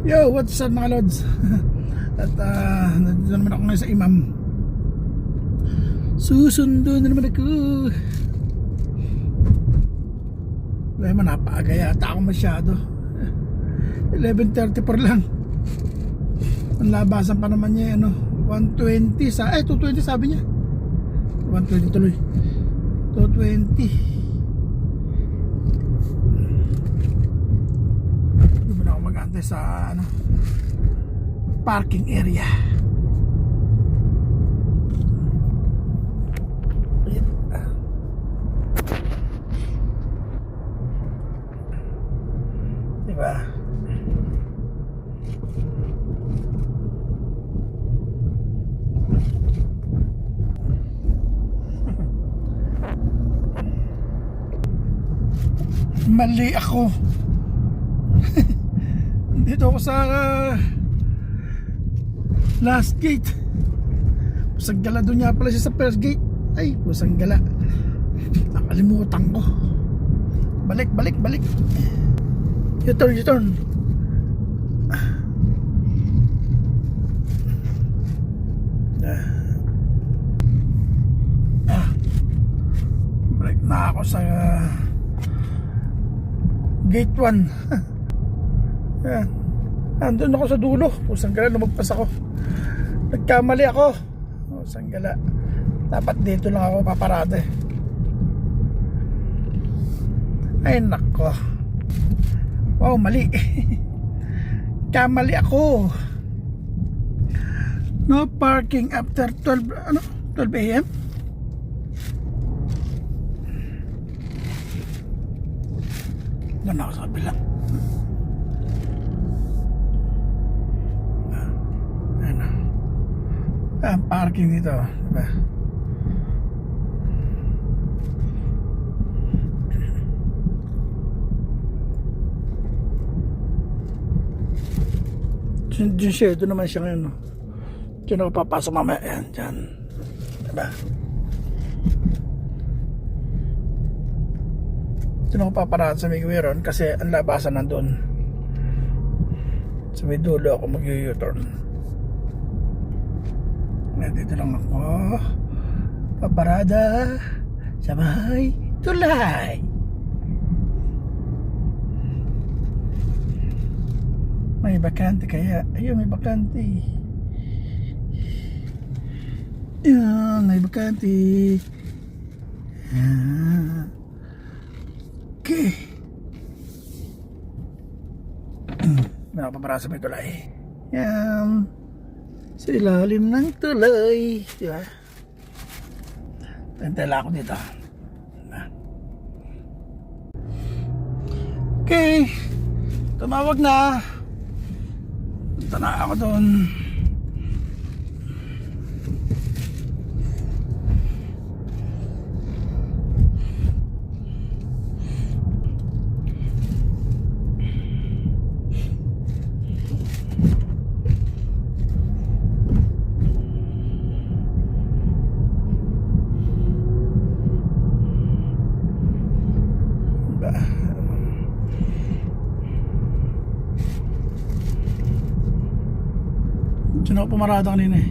Yo, what's up mga lods? At nandito naman ako ngayon sa Imam. Susundo na naman ako. Wala naman, napaaga yata ako masyado. 11:34 lang. Ang labasan pa naman niya, 120 sa, 220 sabi niya. 120 tuloy. 220. Sa parking area. Diba? Mali ako. Dito ako sa last gate. Pusang gala doon niya pala siya sa first gate. Ay, pusang gala. Nakalimutan ko. Balik. U-turn. Balik na ako sa gate 1. Yan. Andun ako sa dulo. Pusang gala, lumagpas ako. Nagkamali ako. Pusang gala. Dapat dito lang ako paparada. Ay nako. Wow, mali. Kamali ako. No parking after 12 AM. Doon ako sa kabila. Ang parking dito, diba? Diyan siya, ito naman siya ngayon, diyan ako papasok mamaya. Yan, diyan, diba? Diyan ako paparaan sa may Gueron kasi ang labasan nandun. Sa may dulo ako mag-u-turn. Dito lang ako paparada sa may tulay. May bakante kaya. Ayun, may bakante. Ayun, may bakante. Okay. Paparada sa may tulay. Yan. Sa ilalim ng tulay, diba? Tantala ako dito. Okay, tumawag na. Punta na ako doon. Diyan ako pumarada kanina eh.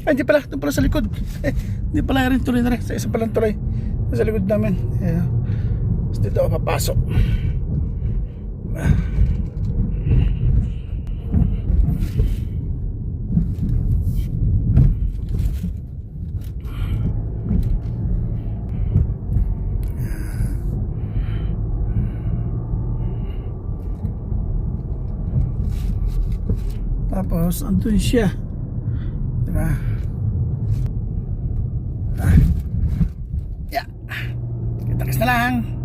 Ay, hindi pala. Ito pala sa likod. Hindi pala rin tuloy na rin. Sa isa palang tuloy. Sa likod namin. Tapos dito ako papasok. Tapos andun siya, diba? Yeah. Kita-kits na lang.